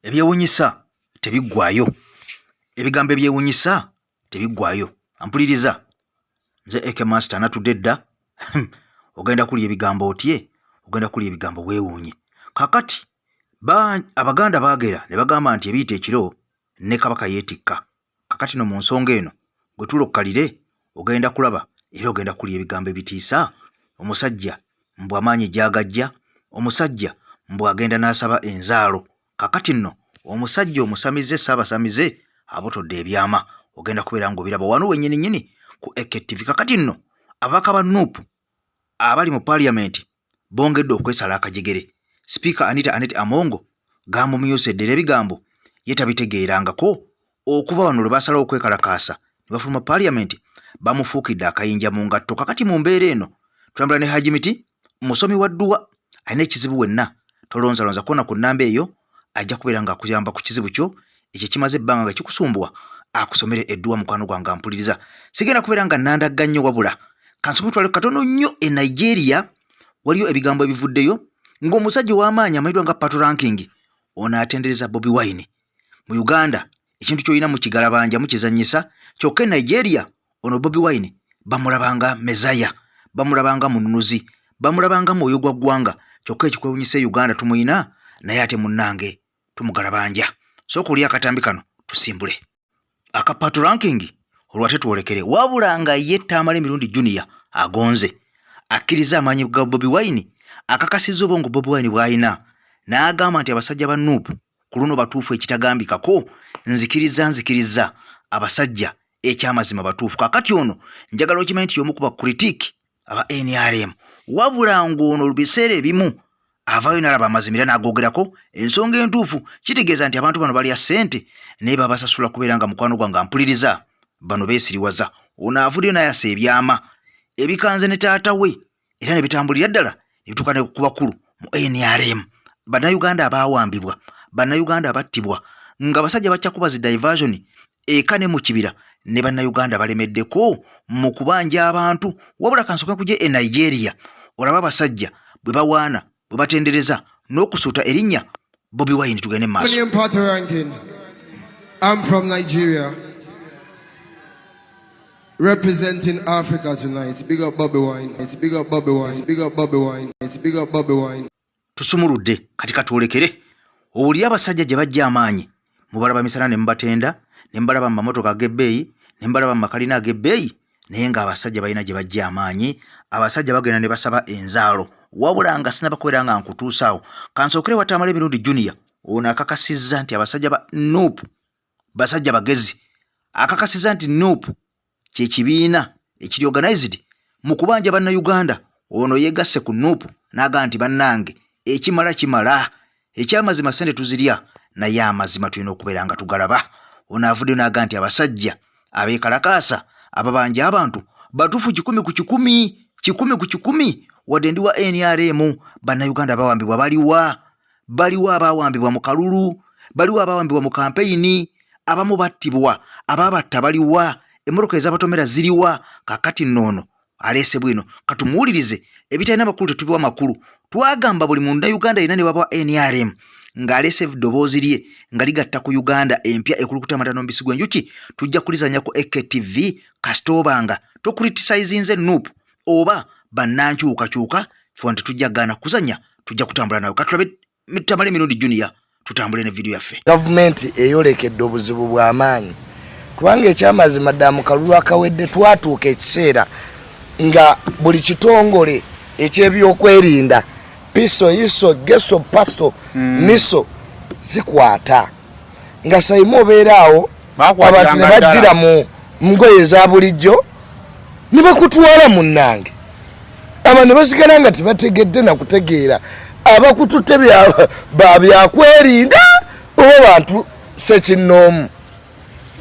ebyewunyisa tebiggwayo. Ebigambo ebyewunyisa tebiggwayo. Ampuliriza. Nze Eke Master natudde dda. Ogenda kulya ebigambo otye, ogenda kulya ebigambo weewuunye. Kakati Abaganda baagera ne bagamba nti ebiyita ekiro ne Kabaka yeetikka. Kakati no mu nsonga eno gwe tulokkalire ogenda kulaba era ogenda kulya ebigambo ebitiisa. Omusajja mbu Amanyi gy'agajja, omusajja mbu agenda n'asaba enzaalo. Kakati nno omusajja Omusamize Ssaabasamize abotodde ebyama. Ogenda kubeera ng'obiraba wano wennyini nnyini ku Eke TV. Kakati nno ababaka ba Nuupu abali mu Parliament bongedde okwesala akajegere. Speaker Anita Amongo gamumyusedde era ebigambo ye tabitegeerangako okuva wano lwe basalawo okwekalakaasa ne bafuluma Parliament bamufuukidde akayinja mu ngatto. Kakati mu mbeera eno tulambula ne Haji Miti musomi wa dduwa alina ekizibu wenna tolonzalonza kona ku nnamba eyo ajja kubeera ng'akuyamba ku kizibu kyo ekyo kimaze ebbanga nga kikusumbuwa akusomere edduwa mukwano gwange ampuliriza. Sigenda kubeera nga nandagga nnyo wabula kansobe twale katono nnyo e Nigeria waliyo ebigambo ebivuddeyo ng'omusajja w'amaanyi amanyiddwa nga Pato Ranking ono atendereza Bobi Wine. Mu Uganda ekintu ky'olina mu kigalabanja mukizannyisa kyokka e Nigeria ono Bobi Wine bamulabanga mezaya, bamulabanga mununuzi, bamulabanga mwoyo gwa ggwanga. Kyokka ekikwewunyisa e Uganda tumuyina naye ate munnange tumugalabanja. Sooka oli akatambi kano tusimbule. Aka Pato Ranking olwate twolekere wabula nga ye Tamale emirundi Junior agonze akkiriza amaanyi ga Bobi Wine akakasizza obwongo Bobi Wine bw'alina n'agamba nti abasajja ba Nuupu ku luno batuufu ekitagambikako. Nzikiriza abasajja ekyamazima batuufu. Kakati ono njagala okimanyi nti y'omu ku bakritiki aba NRM wabula ng'ono lubiseera ebimu avaayo n'alaba amazima era n'agogerako ensonga entuufu. Kitegeeza nti abantu bano balya ssente naye babasasula kubeera nga mukwano gwange ampuliriza bano beesiriwaza. Ono avuddeyo n'ayasa ebyama ebikanze ne taata we era ne bitambulira ddala ne bituuka ne ku bakulu mu NRM. Bannayuganda abaawambibwa, bannayuganda abattibwa nga basajja bacca kuba zi diversion eka ne mu kibira ne bannayuganda balemeddeko mu kubanja abantu. Wabula kansoka kuje e Nigeria olaba abasajja bwe bawaana bwe batendereza n'okusuuta erinnya Bobi Wine. Tugende mu maaso. I'm from Nigeria, representing Africa tonight. Big up Bobi Wine. It's big up Bobi Wine. Big up Bobi Wine. It's big up Bobi Wine. Tusumuludde kati katwolekere oli abasajja gye bajja amaanyi mubalaba misana ne mbatenda ne mbalaba mu mamotoka ag'ebbeeyi ne mbalaba mu makalina ag'ebbeeyi naye nga abasajja balina gye bajja amaanyi. Abasajja bagenda ne basaba enzaalo wabula nga sinabakwera nga nkutuusaawo. Kansookere wa Tamale emirundi Junior ono akakasizza nti abasajja ba Nuupu basajja bagezi. Akakasizza nti Nuupu kye kibiina ekiri organized mu kubanja bannayuganda. Ono yegasse ku Nuupu n'agamba nti bannange ekimala kimala, ekyamazima sente tuzirya naye amazima tulina okubeera nga tugalaba. Ono avuddeyo n'agamba nti abasajja abeekalakaasa ababanja abantu batuufu 100 ku 100, 100 ku 100 wadde ndi wa NRM. Bannayuganda abawambibwa baliwa abawambibwa mu kalulu, baliwa abawambibwa mu kampeyini, abamu battibwa, ababatta baliwa, emmotoka ez'abatomera ziriwa. Kakati nnono Aleese Bwino katumuwulirize ebitalina makulu tetubiwa makulu. Twagamba buli munda Uganda yina ne baba NRM nga Aleese eddoboozi lye nga ligatta ku Uganda empya ekulukuta amatano mbisi gwenjuki. Tujja kulizanya ku Eke TV kasitobanga tokuritisizinze Nuupu oba bannankyukakyuka ffe tetujja gaana kuzanya, tujja kutambula nawe. Katulabe Tamale emirundi Junior tutambule ne video yaffe. Gavumenti eyolekedde obuzibu bw'amaanyi kubanga ekyamazima ddala mu kalulu akawedde twatuuka ekiseera nga buli kitongole ekyebyokwerinda piso iso geso paso miso zikwata nga sayimu obeeraawo abantu ne bajjira mu ngoye za bulijjo ne bakutwala munnange. Aba ne basigala nga tebategedde na kutegeera abakututte byakwerinda oba bantu sekinnoomu.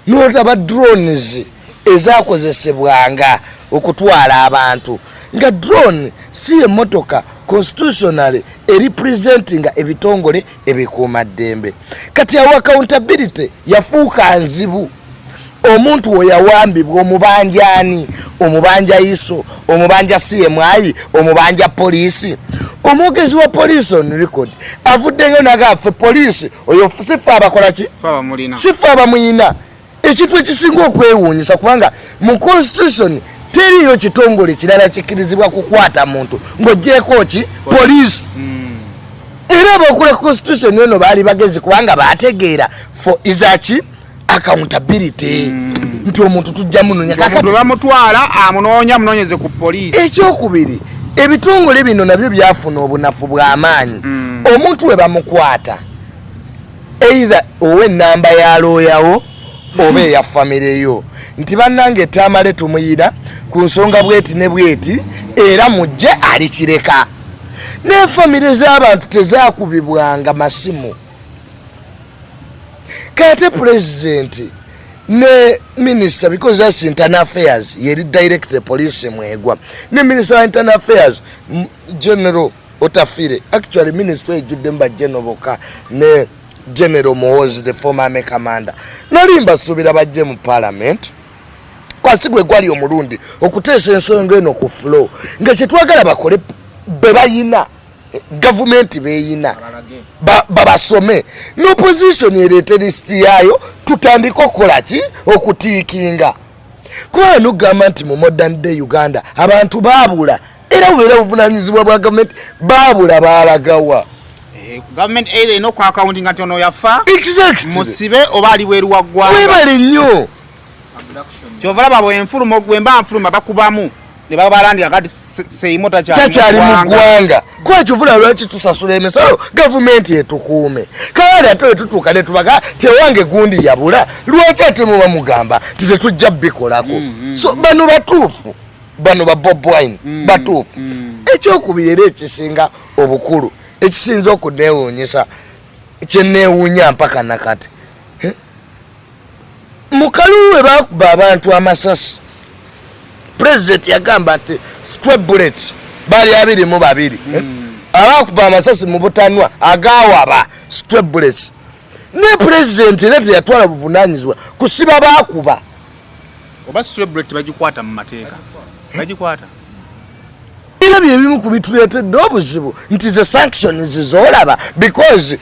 N'otaba drones ezaakozesebwanga okutwala abantu nga drone si emmotoka constitutionally representing ebitongole ebikuuma ddembe. Kati awo accountability yafuuka nzibu. omuntu oyawambibwa omubanjani omubanja iso omubanja CMI omubanja poliisi omwogezi wa poliisi on record avuddenyo nagaffe poliisi oyo sifa abakola ki sifa abamuyina ekintu ekisinga okwewuunyisa kubanga mu constitution teriyo kitongole kirala kikkirizibwa kukwata muntu ng'oggyeko ki poliisi era abakola constitution eno baali bagezi kubanga bategeera for izaki accountability nti omuntu tujja munonya kakati bamutwala amunoonya munonyeze ku poliisi. Ekyokubiri ebitongole bino nabyo byafuna obunafu bw'amaanyi omuntu we bamukwata either ow'ennamba ya looyawo oba eya famire yo nti bannange ettaamale tumuyira ku nsonga bweti ne bweti era mujje alikireka ne famire z'abantu tezaakubibwanga masimu kate president ne minister because that's internal affairs yeri direct the police mwegwa ne minister of internal affairs general Otafire actually minister ejudde mba general boka ne general Mohozi the former army commander nalimba subira bajje mu parliament kwasigwe gwali omulundi okuteesa ensonga eno ku flow nga kyetwagala bakole bebayina government beyina babasome no position erete list yayo tutandika okukola ki okutiikinga kuba nogamba nti mu modern day Uganda abantu baabula era ubeera obuvunanyizibwa bwa government baabula baalagawa government either ino kwa accounting ati ono yafa exactly musibe oba ali weru wa ggwanga webale nnyo kyovala babo enfulumo gwemba nfuluma bakubamu ne babalandira kati seimota kyali mu ggwanga kwa kyovula lwaki tusasula emisolo gavumenti etukuume kale ate tutuuka ne tubaga tewange gundi yabula lwaki ate muba mugamba titetujja bikolako so bano batuufu bano ba Bob Wine batuufu ekyokubiri era ekisinga obukulu ekisinza okuneewuunyisa kyeneewuunya mpaka nakati mu kalulu we baakuba abantu amasasi president yagamba nti stray bullets bali 22 abakuba amasasi mu butanwa agawaba stray bullets ne president lete yatwala buvunanyizibwa kusiba baakuba oba stray bullet bagikwata mu mateeka bagikwata era byebimu ku bituleetedde obuzibu nti ze sanctions zolaba because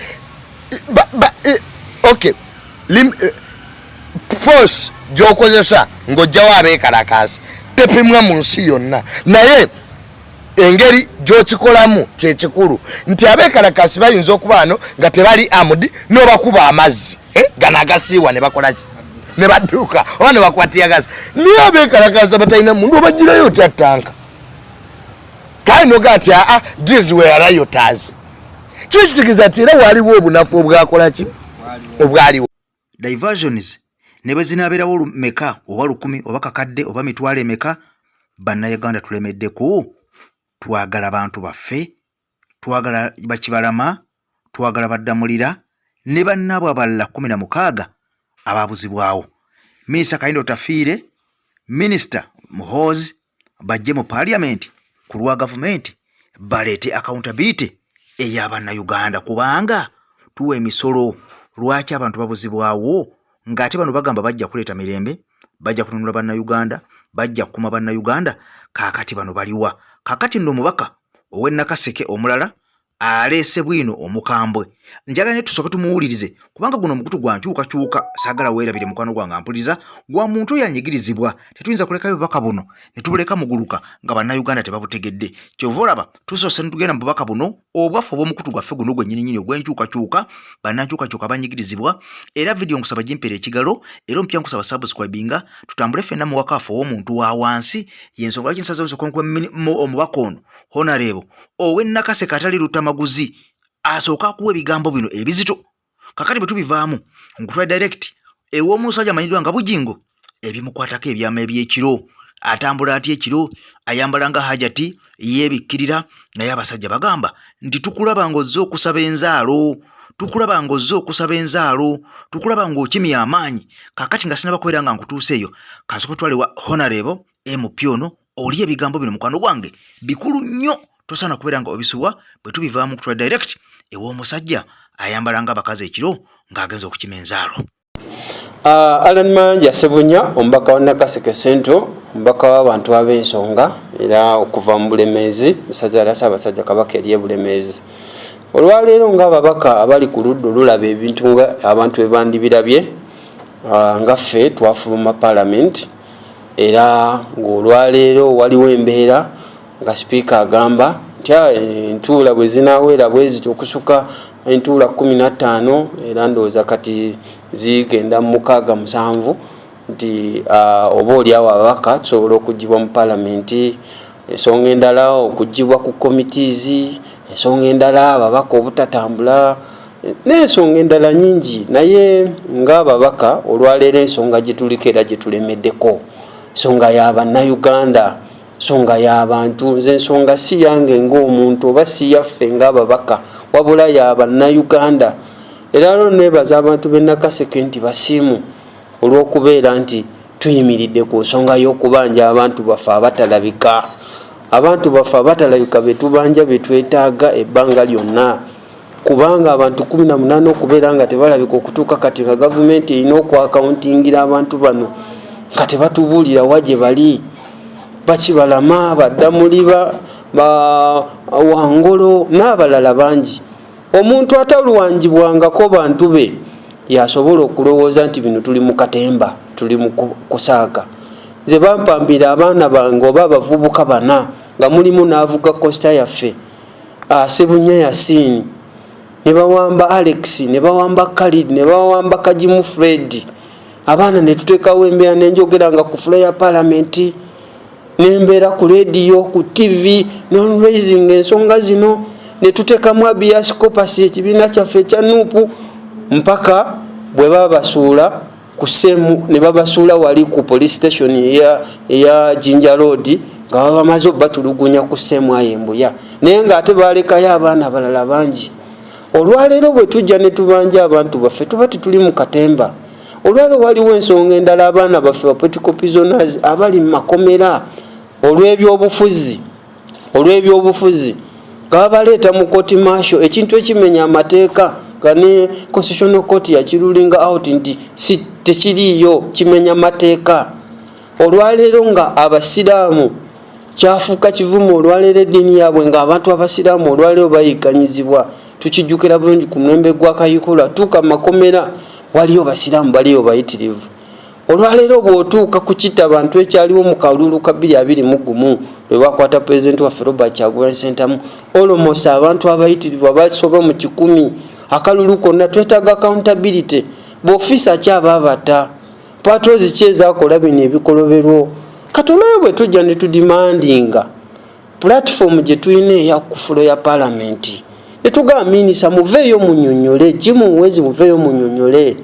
okay force gyokozesa ng'ojjawo abeekalakaasi tepimwa mu nsi yonna naye engeri gyokikolamu kyekikulu nti abeekalakaasi bayinza okuba ano nga tebali amudi n'obakuba amazzi gano agasiiwa ne bakolaki ne badduka oba ne bakwatira gazi niye abeekalakaasi batalina mundu obagirayo otya ttanka kale noga nti these were rioters kiba kitegeeza nti era waaliwo obunafu obwakolaki obwaliwo diversions ne bwe zinaabeerawo meka oba 10 oba kakadde oba mitwalo emeka bannayuganda tulemeddeku twagala bantu baffe twagala bakibalama twagala baddamulira ne bannaabwe abalala 16 abaabuzibwawo minisita Kayindo Tafiire minisita Muhoozi bajje mu parliament ku lwa gavumenti baleete accountability ey'abannayuganda kubanga tuwa emisolo lwaki abantu babuzibwawo ng'ate bano bagamba bajja kuleeta mirembe bajja kununula bannayuganda bajja kukuma bannayuganda kaakati bano baliwa kaakati nno omubaka ow'ennakaseke omulala Aleese Bwino Omukambwe njagala ne tusooke tumuwulirize kubanga guno omukutu gwankyukakyuka saagala weerabire mukwano gwange ampuliza gwa muntu oyo anyigirizibwa tetuyinza kulekayo obubaka buno ne tubuleka muguluka nga bannayuganda tebabutegedde kyova olaba tusoose ne tugenda mu bubaka buno obwaffe obw'omukutu gwaffe guno gwennyininyini ogw'enkyukakyuka bannankyukakyuka banyigirizibwa era vidiyo nkusaba gimpeera ekigalo era omupya nkusaba subscribinga tutambule ffenna mu wakaafu ow'omuntu wa wansi y'ensonga lwaki nsazeewo sokonkuba omubaka ono honorable ow'ennakaseke atali lutamaguzi asooka akuwa ebigambo bino ebizito kakati bwe tubivaamu nkutwa direct ew'omusajja amanyiddwa nga Bujingo ebimukwatako ebyama ebyekiro atambula atya ekiro ayambala nga hajati yeebikkirira naye abasajja bagamba nti tukulaba ng'ozze okusaba enzaalo tukulaba ng'ozze okusaba enzaalo tukulaba ng'okimya amaanyi kakati nga sinaba kubeera nga nkutuuse eyo kansooka twale wa honorable MP ono oli ebigambo bino mukwano gwange bikulu nnyo tosaana kubeera nga obisubwa bwe tubivaamu kutwa direct ew'omusajja ayambala nga abakazi ekiro ng'agenza okukima enzaalo. Alan Manja Sebunya omubaka wa Nakaseke Central omubaka w'abantu ab'ensonga era okuva mu Bulemeezi musaza Aleese abasajja kabaka eri Bulemeezi. Olwaleero ng'ababaka abali ku ludda olulaba ebintu nga abantu bwe bandibirabye nga ffe twafuluma Parliament era ng'olwaleero waliwo embeera nga sipiika agamba nti entuula bwe zinaaweera bwe ziti okusuka entuula 15 era ndowooza kati zigenda mu 67 nti oba oliawo ababaka tusobola okuggibwa mu Parliament. Ensonga endala okuggibwa ku committees, ensonga endala ababaka obutatambula n'ensonga endala nyingi, naye ng'ababaka olwaleero ensonga gye tuliko era gye tulemeddeko ensonga y'Abannayuganda, ensonga y'abantu. Nze ensonga si yange ng'omuntu oba si yaffe ng'ababaka wabula y'Abannayuganda. Era lero nebaza abantu b'e Nakaseke nti basiimu olw'okubeera nti tuyimiridde ku nsonga y'okubanja abantu baffe abatalabika. Abantu baffe abatalabika be tubanja be twetaaga ebbanga lyonna, kubanga abantu 18 okubeera nga tebalabika okutuuka kati nga gavumenti erina okwakauntingira abantu bano nga tebatubuulira wa gye bali. Bakibalama, Baddamuliba, Wangolo n'abalala bangi. Omuntu ataluwanjibwangako bantu be yasobola okulowooza nti bino tuli mu katemba, tuli mu kusaaka. Nze bampambira abaana bange oba abavubuka bana nga mulimu n'avuga Costa yaffe Sebunya Yasini, ne bawamba Alex, ne bawamba Khalid, ne bawamba Kajimu Fred. Abaana ne tuteekawo embeera n'enjogera nga ku floor ya Parliament, n'embeera ku radio, ku TV, non-raising ensonga zino, ne tuteekamu Abiyasikopasi ekibiina kyaffe ekya Nuupu, mpaka bwe babasuula ku Semu, ne babasuula wali ku police station eya Jinja Road nga babamaze batulugunya ku Semu ayembuya, naye ng'ate balekayo abaana abalala bangi. Olwaleero bwe tujja ne tubanja abantu baffe tuba tituli mu katemba. Olwaleero waliwo ensonga endala abaana baffe ba political prisoners abali mu makomera olw'ebyobufuzi nga babaleeta mu kooti martial, ekintu ekimenya amateeka nga ne constitutional court yakirulinga out nti si tekiriyo, kimenya amateeka. Olwaleero nga abasiraamu kyafuuka kivumu, olwaleero eddiini yaabwe nga abantu abasiraamu olwaleero bayiganyizibwa. Tukijjukira bulungi ku mulembe gwa Kayihura, tuuka makomera waliyo basiraamu baliyo bayitirivu. Olwaleero bw'otuuka ku kitta abantu ekyaliwo mu kalulu ka 2021 lwe bakwata pulezidenti waffe Robert Kyagulanyi Ssentamu, olomoosa abantu abayitirivu abasoba mu 10. Akalulu konna twetaaga accountability. B'ofiisa ki abaabata, patrols ki ezaakola bino ebikoloberwo. Katolaayo bwe tujja ne tudimandinga platform gye tulina eya kufulo ya Parliament, ne tugamba minisita muveeyo munnyonnyole, Jimuwezi muveeyo munnyonnyole,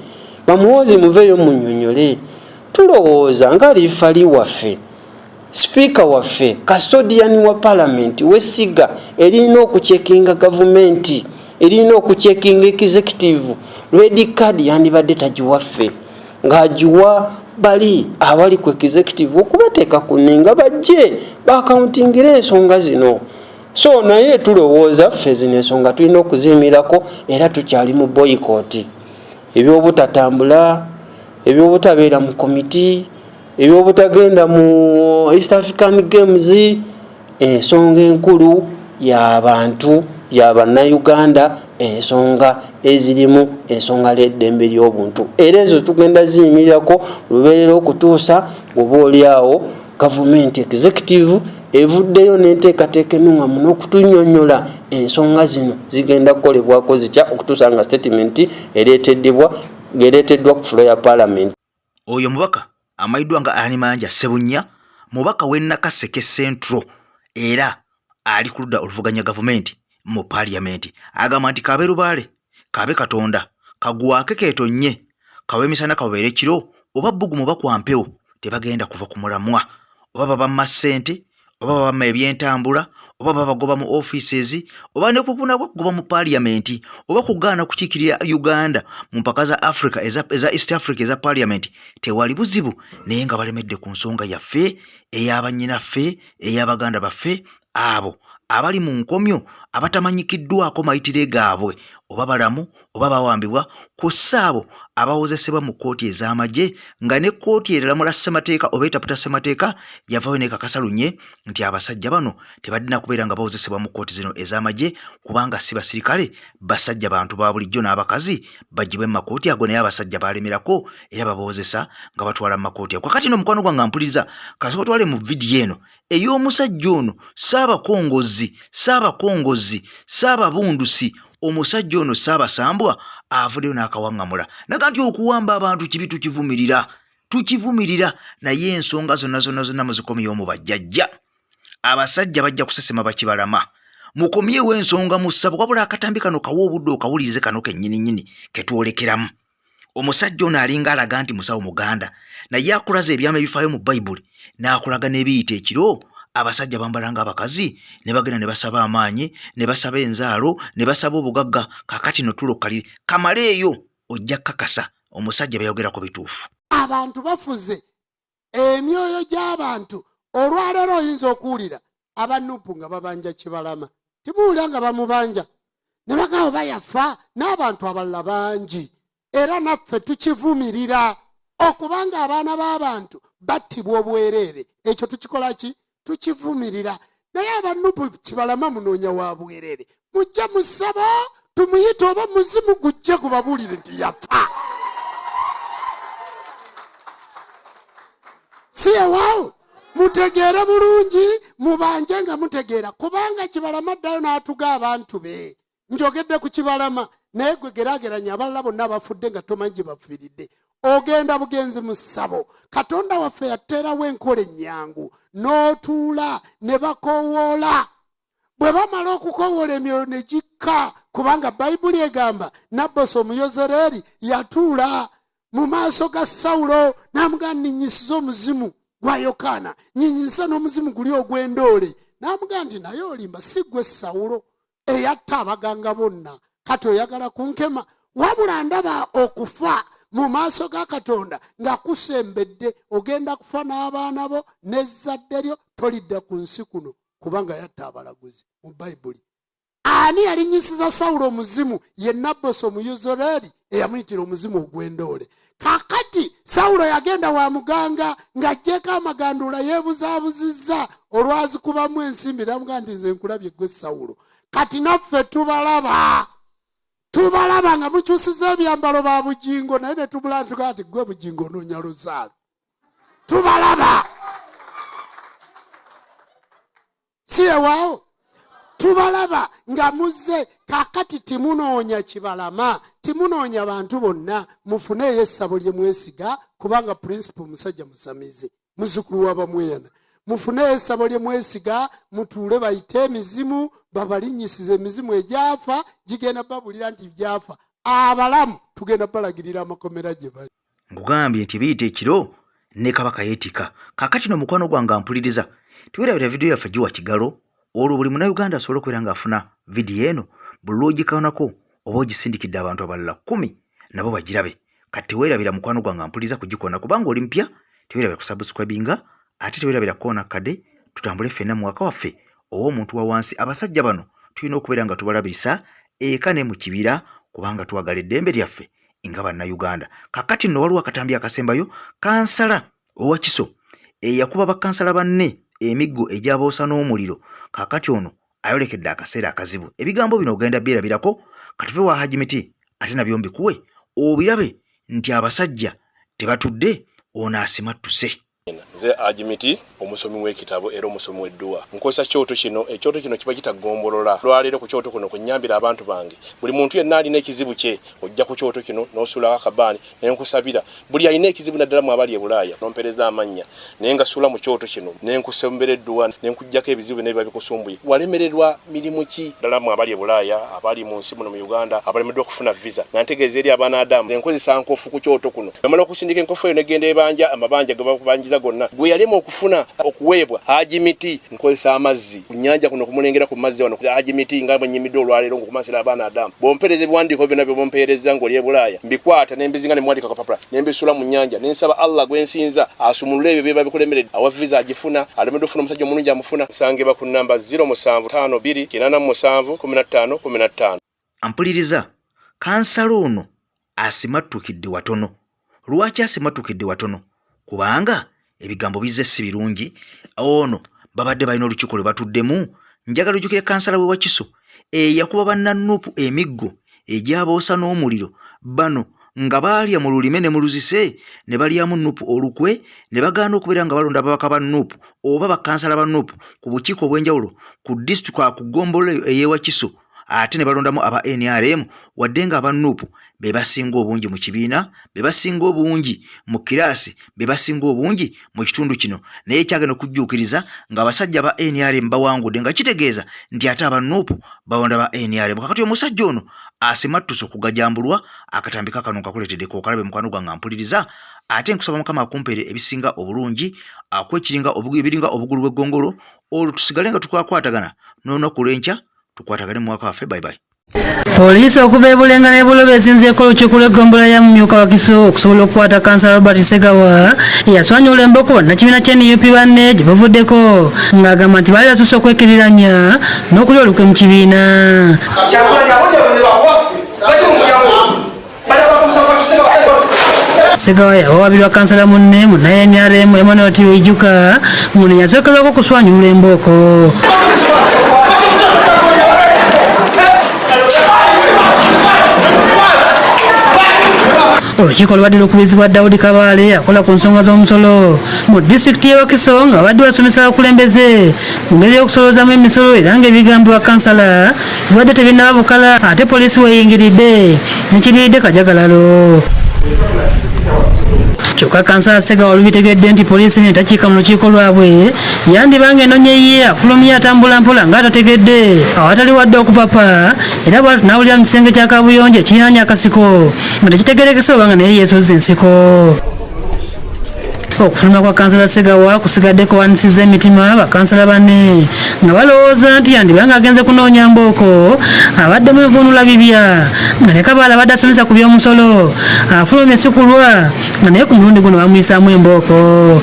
Bamuwoozi muveeyo munnyonnyole. Tulowooza nga liifali waffe, sipiika waffe, custodian wa Parliament w'essiga erina okucekinga gavumenti, erina okucekinga executive, red card yandibadde tagiwaffe ng'agiwa bali abali ku executive okubateeka ku nninga bajje baakauntingire ensonga zino. So naye tulowooza ffe zino ensonga tulina okuzimirako era tukyali mu boycott. Ebyobutatambula, ebyobutabeera mu komiti, ebyobutagenda mu East African Games, ensonga enkulu y'abantu y'Abannayuganda, ensonga ezirimu ensonga l'eddembe ly'obuntu. Era ezo tugenda ziyimirirako lubeerera okutuusa oba oliawo gavumenti executive evuddeyo n'enteekateeka ennungamu n'okutunnyonnyola ensonga zino zigenda kukolebwako zitya okutuusa nga statement ereeteddwa ku fulo ya Parliament. Oyo mubaka amayiddwa nga Alimanja Sebunya, mubaka w'e Nakaseke Central era ali ku ludda oluvuganya gavumenti mu Parliament. Agamba nti kabe lubaale, kabe katonda, kagwake keetonye, kawe emisana kabeere kiro, oba bbugumu bakwa mpewo tebagenda kuva ku mulamwa, oba babamma ssente, oba babamma ebyentambula, oba babagoba mu offices, oba ne kukuna kugoba mu Parliament, oba kugaana kukiikirira Uganda mu mpaka za Africa eza East Africa eza Parliament, tewali buzibu naye nga balemedde ku nsonga yaffe ey'abannyinaffe ey'Abaganda baffe abo abali mu nkomyo abatamanyikiddwako mayitire gaabwe oba balamu oba bawambibwa ku Essabo abawozesebwa mu kkooti ez'amagye nga ne kkooti eramula ssemateeka oba etaputa ssemateeka yavayo n'ekakasalunye nti abasajja bano tebadina kubeera nga bawozesebwa mu kkooti zino ez'amagye kubanga si basirikale basajja bantu ba bulijjo n'abakazi bagibwe mu makooti ago naye abasajja balemerako era babawozesa nga batwala mu makooti ago. Kakati n'omukwano gwange ampuliriza kasooka twale mu vidiyo eno ey'omusajja ono saababundusi omusajja ono Ssaabasambwa avuddeyo n'akawaŋŋamula naga nti okuwamba abantu kibi tukivumirira naye ensonga zonna muzikomyewo mu bajjajja. Abasajja bajja kusesema bakibalama mukomyewo ensonga mu Ssabo wabula akatambi kano kawa obudde okawulirize kano kennyininyini ketwolekeramu. Omusajja ono alinga alaga nti musawo Muganda naye akulaza ebyama ebifaayo mu Bayibuli n'akulaga n'ebiyita ekiro. Abasajja bambalanga abakazi ne bagenda ne basaba Amanyi ne basaba Enzaalo ne basaba obugagga. Kakati no tulokalire kamaleeyo ojja kakasa omusajja bayogerako bituufu. Abantu bafuze emyoyo gy'abantu olwaleero oyinza okuwulira abanupu nga babanja Kibalama timuwulira nga bamubanja ne bagamba bayafa n'abantu abalala bangi era naffe tukivumirira okubanga abaana b'abantu battibwa obwereere ekyo tukikola ki tukivumirira naye abanupu Kibalama munoonya wa bwereere mujja mu Ssabo tumuyite oba muzimu gujje gubabuulire nti yafa. Siyewawo mutegeere bulungi mubanje nga mutegeera kubanga Kibalama ddayo n'atuga abantu be njogedde ku Kibalama naye gwe geraageranya abalala bonna bafudde nga tomanyi gye bafiiridde. Ogenda bugenzi mu Ssabo Katonda waffe yateerawo enkola ennyangu n'otuula ne bakoowoola. Bwe bamala okukowoola emyoyo ne gikka kubanga Bayibuli egamba Nabbosi Omuyozereeri yatuula mu maaso ga Sawulo n'amugamba nninyisiza omuzimu gwa Yokaana nyinyisa n'omuzimu guli ogw'endoole n'amugamba nti naye olimba si gwe Sawulo eyatta abaganga bonna kati oyagala kunkema wabula ndaba okufa mu maaso ga Katonda ng'akusembedde ogenda kufa n'abaana bo n'ezzadde lyo tolidda ku nsi kuno kubanga yatta abalaguzi mu Bayibuli. Ani yalinyisiza Sawulo omuzimu ye Nabbosi Omuyozereeri eyamuyitira omuzimu ogw'endoole. Kakati Sawulo yagenda wa muganga ng'ajjeko amagandula yeebuzaabuzizza olwazikubamu ensimbi n'amugamba nti nze nkulabye gwe Sawulo. Kati naffe tubalaba nga mukyusiza ebyambalo ba Bujingo naye ne tubula tugaa nti gwe Bujingo onoonya luzaalo. Tubalaba siyewawo tubalaba nga muzze kakati timunoonya Kibalama timunoonya bantu bonna mufuneeyo Essabo lye mwesiga kubanga principal musajja Omusamize muzzukulu w'abamweyana mufuneeyo Essabo lye mwesiga mutuule bayite emizimu babalinyisize emizimu egyafa gigenda babulira nti gyafa abalamu tugenda balagirira amakomera gye bali. Ngugambye nti biyita ekiro ne Kabaka yeetika. Kakati n'omukwano gwange ampuliriza tuwerabira vidiyo yaffe giwa Kigalo olwo buli Munnayuganda asobola okubeera ng'afuna vidiyo eno buli lw'ogikaonako oba ogisindikidde abantu abalala 10 nabo bagirabe. Kati teweerabira mukwano gwange ampuliriza kugikoona kubanga oli mpya teweerabira kusubscribinga ate teweerabira koona kade tutambule ffenna mu waka waffe ow'omuntu wa wansi. Abasajja bano tulina okubeera nga tubalabisa eka ne mu kibira kubanga twagala eddembe lyaffe nga Bannayuganda. Kakati nno waliwo akatambi akasembayo kansala owa Kiso eyakuba bakansala banne emiggo egyaboosa n'omuliro. Kakati ono ayolekedde akaseera akazibu. Ebigambo bino ogenda byerabirako katuve wa Hajimiti ate nabyo mbikuwe obirabe nti abasajja tebatudde ono asimattuse. Nze Hajimiti omusomi w'ekitabo era omusomi w'edduwa nkozesa kyoto kino ekyoto kino kiba kitagombolola lwaleero ku kyoto kuno kunyambira abantu bange buli muntu yenna alina ekizibu kye ojja ku kyoto kino n'osula akabaani nenkusabira buli alina ekizibu naddala mu abali e Bulaaya nompereza amannya naye nga sula mu kyoto kino nenkusembera edduwa nenkujjako ebizibu n'ebiba bikusumbuye walemererwa mirimu ki ddala mu abali e Bulaaya abali mu nsi muno mu Uganda abalemeddwa okufuna visa nantegeeza eri abaana Adamu nkozesa nkofu ku kyoto kuno namala okusindika enkofu eyo negenda ebanja amabanja ge bakubanjiza gonna gwe yalema okufuna okuweebwa Hajimiti nkozesa amazzi ku nnyanja kuno kumulengera ku mazzi wano Hajimiti nga bwenyimidde olwaleero ngokumasira abaana Adamu bompereza ebiwandiiko byonna bye bompereza ng'oli e Bulaaya mbikwata nembizinga ne muwandika kapapula nembisula mu nnyanja nensaba Allah gwensinza asumulule ebyo bye babikulemeredde awa visa agifuna alemedde okufuna omusajja omulungi amufuna nsangibwa ku namba 07528871515. Ampuliriza kansala ono asimattukidde watono. Lwaki asimattukidde watono? Kubanga ebigambo bizze si birungi. Ono babadde balina olukiiko lwe batuddemu. Njagala ojjukire kansala we Wakiso eyakuba bannanuupu emiggo egyaboosa n'omuliro. Bano nga baalya mu lulime ne mu luzise ne balyamu nuupu olukwe ne bagaana okubeera nga balonda ababaka ba nuupu oba bakansala ba nuupu ku bukiiko obw'enjawulo ku disitulikiti ku ggombolola ey'e Wakiso, ate ne balondamu aba NRM wadde nga aba nuupu be basinga obungi mu kibiina, be basinga obungi mu kiraasi, be basinga obungi mu kitundu kino. Naye kyagenda okujjuukiriza ng'abasajja ba NRM bawangudde, nga kitegeeza nti ate aba nuupu balonda ba NRM. Kakati omusajja ono asimattuse okugajambulwa, akatambi kakano kakuleeteddeko okalabe mukwano gwange ampuliriza. Ate nkusaba Mukama akumpeere ebisinga obulungi, akwekiringa ebiringa obugulu bw'eggongolo, olwo tusigale nga tukwakwatagana n'olunaku lw'enkya tukwatagane mu mwaka waffe. Bye bye. Poliisi okuva e Bulenga ne Bulobe ezinzeeko olukiiko lw'eggombolola ya Mumyuka Wakiso okusobola okukwata kansala Robert Ssegawa eyaswanyula emboko bannakibiina kya NUP banne gye bavuddeko ng'agamba nti baali batuuse okwekiriranya n'okulya olukwe mu kibiina. Ssegawa yawabirwa kansala munne mu NRM Emmanuel Tiwijuka muno yasookerwako okuswanyula emboko. Olukiiko lubadde lukubizibwa Daudi Kabaale akola ku nsonga z'omusolo mu disitulikiti y'e Wakiso nga babadde basomesa abakulembeze ku ngeri y'okusoloozamu emisolo era ng'ebigambibwa kansala bibadde tebinnaba bukala, ate poliisi weeyingiridde nekiriridde kajagalalo. Kyokka kansala Ssegawa olubitegedde nti poliisi netakiika mu lukiiko lwabwe yandibanga enonya ye afulumya atambula mpola ng'atategedde awatali wadde okupapa, era bw'atyo n'awulira mu kisenge kya Kabuyonjo ekiriraanye akasiko nga tekitegerekese oba nga naye yeesozza ensiko. Okufuluma kwa kansala Ssegawa kusigaddeko wanisiza emitima bakansala banne nga balowooza nti yandibanga agenze kunoonya mbooko abaddemu envuunula bibya nga ne Kabaale abadde asomesa ku by'omusolo afulumye sikulwa nga naye ku mulundi guno bamuyisaamu embooko.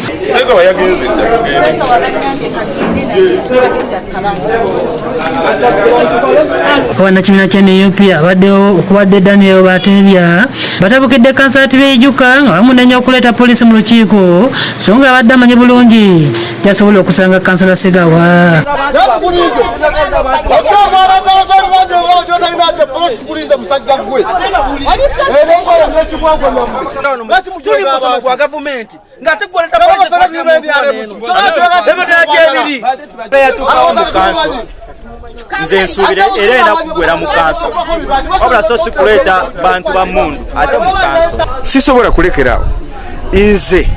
Bannakibiina kya NUP abaddewo okubadde Daniel Batebya batabukidde kansala Tibeejuka nga bamunenya okuleeta poliisi mu lukiiko so nga abadde amanyi bulungi gyasobola okusanga kansala Ssegawa. Nze nsuubire era enda kugwera mu kanso wabula so si kuleeta bantu ba mundu ate mu kanso. Sisobola kulekeraawo nze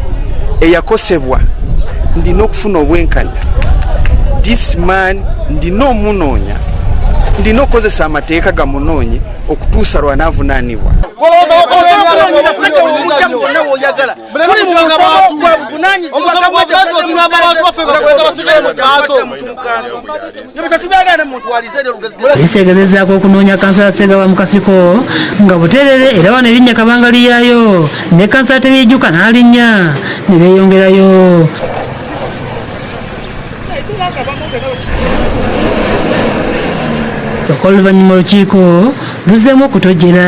eyakosebwa ndina okufuna obwenkanya. This man ndina omunoonya, ndina okukozesa amateeka gamunoonye okutuusa lw'anaavunaanibwa. Poliisi egezezaako okunoonya kansala Ssegawa mu kasiko nga buteerere era wano erinnya kabanga liyaayo ne kansala Tibeejuka n'alinnya ne beeyongerayo. Oluvannyuma olukiiko luzzeemu okutojjera.